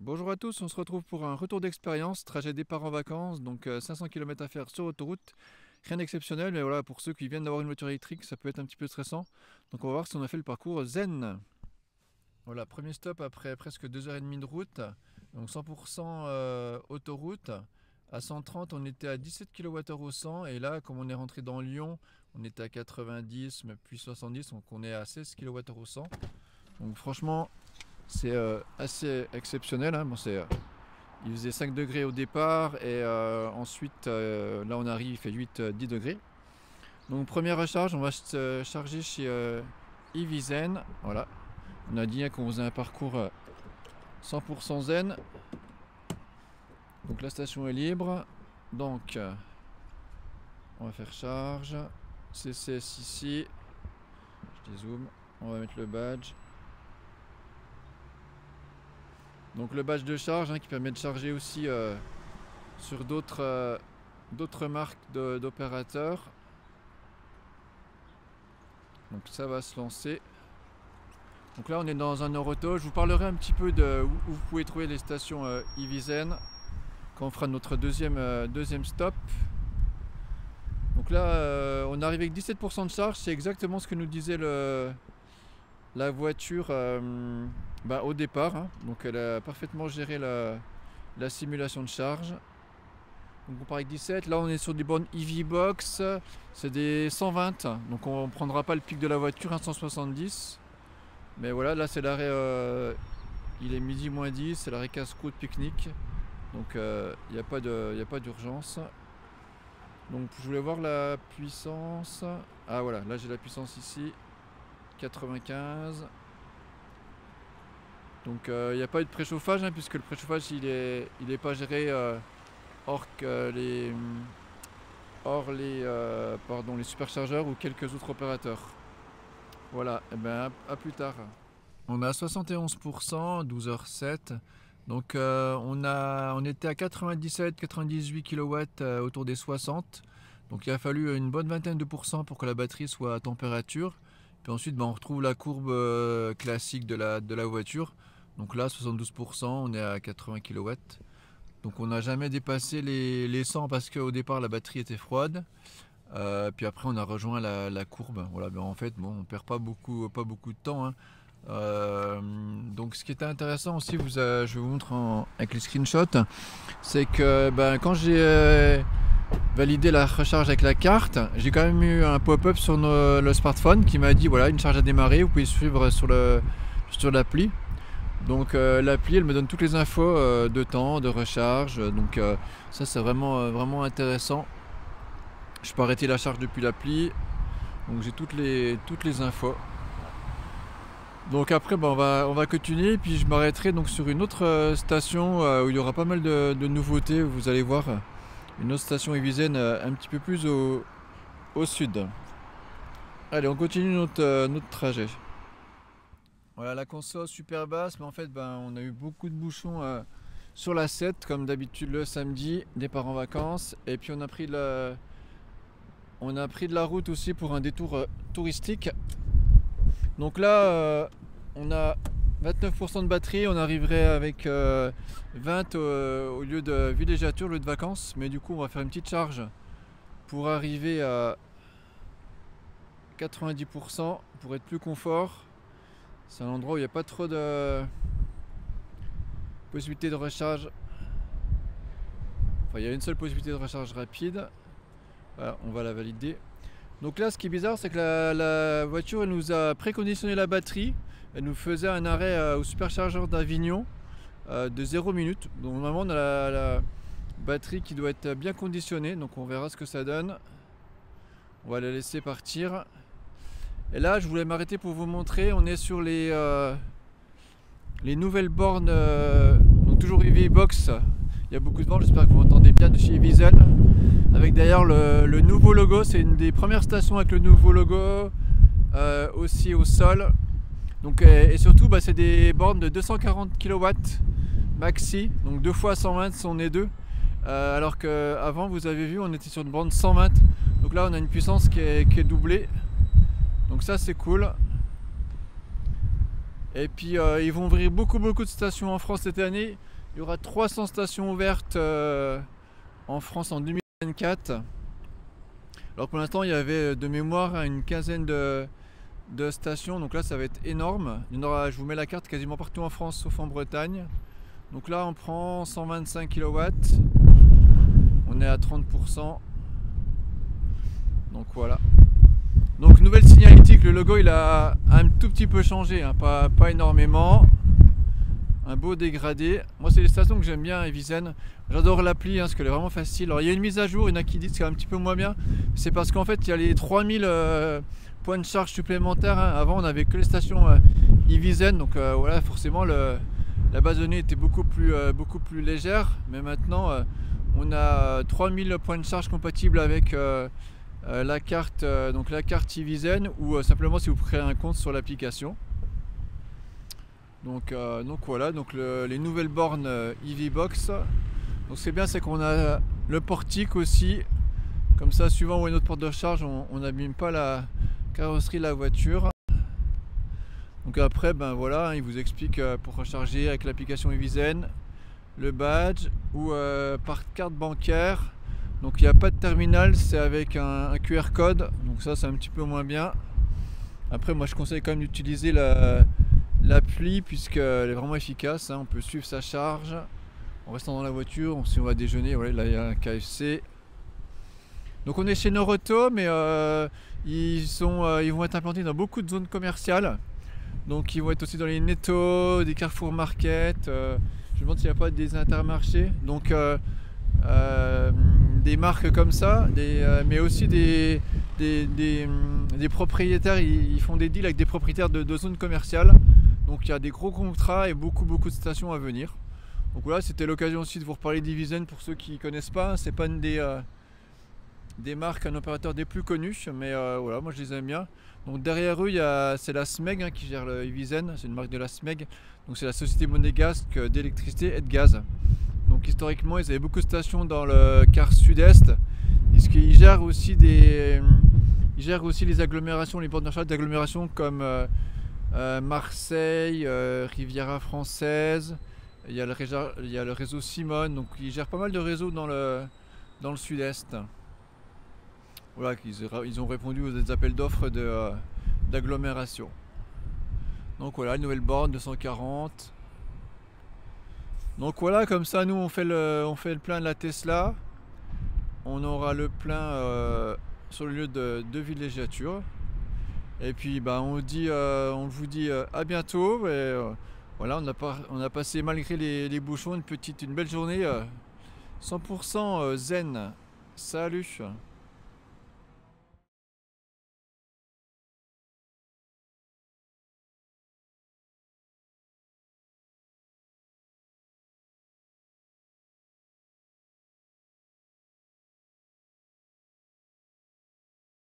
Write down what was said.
Bonjour à tous, on se retrouve pour un retour d'expérience, trajet départ en vacances, donc 500 km à faire sur autoroute. Rien d'exceptionnel, mais voilà, pour ceux qui viennent d'avoir une voiture électrique, ça peut être un petit peu stressant. Donc on va voir si on a fait le parcours zen. Voilà, premier stop après presque 2h30 de route, donc 100% autoroute. À 130, on était à 17 kWh au 100, et là, comme on est rentré dans Lyon, on était à 90, puis 70, donc on est à 16 kWh au 100. Donc franchement, c'est assez exceptionnel, hein. Bon, il faisait 5 degrés au départ et ensuite là on arrive, il fait 8-10 degrés. Donc première recharge, on va se charger chez Evizen. Voilà, on a dit qu'on faisait un parcours 100% zen. Donc la station est libre. Donc on va faire charge. CCS ici. Je dézoome. On va mettre le badge. Donc le badge de charge, hein, qui permet de charger aussi sur d'autres marques d'opérateurs. Donc ça va se lancer. Donc là on est dans un Noroto. Je vous parlerai un petit peu de où vous pouvez trouver les stations Evizen quand on fera notre deuxième stop. Donc là on arrive avec 17% de charge, c'est exactement ce que nous disait la voiture au départ, hein. Donc elle a parfaitement géré la simulation de charge. Donc on part avec 17, là on est sur des bornes EVBox, c'est des 120, donc on ne prendra pas le pic de la voiture, 170. Mais voilà, là c'est l'arrêt, il est midi moins 10, c'est l'arrêt casse-croûte pique-nique, donc il n'y a pas d'urgence. Donc je voulais voir la puissance. Ah voilà, là j'ai la puissance ici, 95. Donc il n'y a pas eu de préchauffage, hein, puisque le préchauffage il est pas géré hors les superchargeurs ou quelques autres opérateurs. Voilà, et ben à plus tard. On a 71%, 12h07. Donc on était à 97-98 kW autour des 60. Donc il a fallu une bonne vingtaine de pourcents pour que la batterie soit à température. Puis ensuite on retrouve la courbe classique de la voiture. Donc là 72%, on est à 80 kW. Donc on n'a jamais dépassé les 100 parce qu'au départ la batterie était froide. Puis après on a rejoint la courbe. Voilà, ben en fait bon, on perd pas beaucoup de temps, hein. Donc ce qui était intéressant aussi, je vous montre avec les screenshots, c'est que quand j'ai validé la recharge avec la carte, j'ai quand même eu un pop-up sur le smartphone qui m'a dit voilà, une charge à démarrer, vous pouvez suivre sur l'appli. Donc l'appli elle me donne toutes les infos de temps, de recharge, donc ça c'est vraiment intéressant. Je peux arrêter la charge depuis l'appli, donc j'ai toutes les infos. Donc après on va continuer, puis je m'arrêterai donc sur une autre station où il y aura pas mal de nouveautés. Vous allez voir une autre station Evizen un petit peu plus au sud. Allez, on continue notre trajet. Voilà, la console super basse, mais en fait on a eu beaucoup de bouchons sur la 7 comme d'habitude le samedi, départ en vacances, et puis on a pris de la route aussi pour un détour touristique. Donc là on a 29% de batterie, on arriverait avec 20 au lieu de villégiature, au lieu de vacances, mais du coup on va faire une petite charge pour arriver à 90% pour être plus confort. C'est un endroit où il n'y a pas trop de possibilités de recharge. Enfin, il y a une seule possibilité de recharge rapide. Voilà, on va la valider. Donc là, ce qui est bizarre, c'est que la voiture elle nous a préconditionné la batterie. Elle nous faisait un arrêt au superchargeur d'Avignon de 0 minutes. Donc normalement, on a la batterie qui doit être bien conditionnée. Donc on verra ce que ça donne. On va la laisser partir. Et là, je voulais m'arrêter pour vous montrer. On est sur les nouvelles bornes, donc toujours EVBox. Il y a beaucoup de vent, j'espère que vous entendez bien de chez Evizen. Avec d'ailleurs le nouveau logo, c'est une des premières stations avec le nouveau logo, aussi au sol. Donc, et surtout, c'est des bornes de 240 kW maxi, donc 2 fois 120 on est deux. Alors qu'avant, vous avez vu, on était sur une borne 120. Donc là, on a une puissance qui est doublée. Donc ça, c'est cool. Donc là, on est sur les nouvelles bornes, donc toujours EVBox. Il y a beaucoup de vent, j'espère que vous entendez bien de chez Evizen. Avec d'ailleurs le nouveau logo, c'est une des premières stations avec le nouveau logo, aussi au sol. Donc et surtout, c'est des bornes de 240 kW maxi, donc 2 fois 120 on est deux. Alors qu'avant, vous avez vu, on était sur une borne 120. Donc là, c'est cool. Et puis ils vont ouvrir beaucoup de stations en France cette année. Il y aura 300 stations ouvertes en France en 2024. Alors pour l'instant il y avait de mémoire une quinzaine de stations, donc là ça va être énorme. Il y en aura, je vous mets la carte, quasiment partout en France sauf en Bretagne. Donc là on prend 125 kW, on est à 30%. Donc voilà. Donc nouvelle signalétique, le logo il a un tout petit peu changé, hein, pas énormément. Un beau dégradé. Moi c'est les stations que j'aime bien, Evisen. J'adore l'appli hein, parce qu'elle est vraiment facile. Alors il y a une mise à jour, il y en a qui disent que c'est un petit peu moins bien. C'est parce qu'en fait il y a les 3000 points de charge supplémentaires. Hein. Avant on avait que les stations Evisen, donc voilà, forcément la base de données était beaucoup plus légère. Mais maintenant on a 3000 points de charge compatibles avec la carte Evisen, ou simplement si vous créez un compte sur l'application. Donc voilà, donc les nouvelles bornes EVBox. Donc c'est bien, c'est qu'on a le portique aussi, comme ça suivant où est notre porte de charge, on n'abîme pas la carrosserie de la voiture. Donc après ben voilà, il vous explique pour recharger avec l'application Evisen, le badge ou par carte bancaire. Donc il n'y a pas de terminal, c'est avec un QR code, donc ça c'est un petit peu moins bien. Après moi je conseille quand même d'utiliser l'appli puisqu'elle est vraiment efficace, hein. On peut suivre sa charge en restant dans la voiture, si on va déjeuner. Ouais, là il y a un KFC. Donc on est chez Noroto, mais ils vont être implantés dans beaucoup de zones commerciales. Donc ils vont être aussi dans les Netto, des Carrefour Market, je me demande s'il n'y a pas des Intermarchés. Donc des marques comme ça, mais aussi des propriétaires, ils font des deals avec des propriétaires de zones commerciales. Donc il y a des gros contrats et beaucoup de stations à venir. Donc voilà, c'était l'occasion aussi de vous reparler d'Evisen pour ceux qui ne connaissent pas. C'est pas une des marques, un opérateur des plus connus, mais voilà, moi je les aime bien. Donc derrière eux, c'est la SMEG hein, qui gère le Evisen, c'est une marque de la SMEG. Donc c'est la Société monégasque d'électricité et de gaz. Donc historiquement, ils avaient beaucoup de stations dans le quart sud-est. Ils gèrent aussi les agglomérations, les bornes d'achat d'agglomérations comme Marseille, Riviera française. Il y a le réseau Simone. Donc ils gèrent pas mal de réseaux dans le sud-est. Voilà, ils ont répondu aux appels d'offres d'agglomération. Donc voilà, une nouvelle borne 240. Donc voilà, comme ça nous on fait le plein de la Tesla. On aura le plein sur le lieu de villégiature. Et puis bah, on vous dit à bientôt. Et, voilà, on a passé malgré les bouchons une belle journée 100% zen. Salut.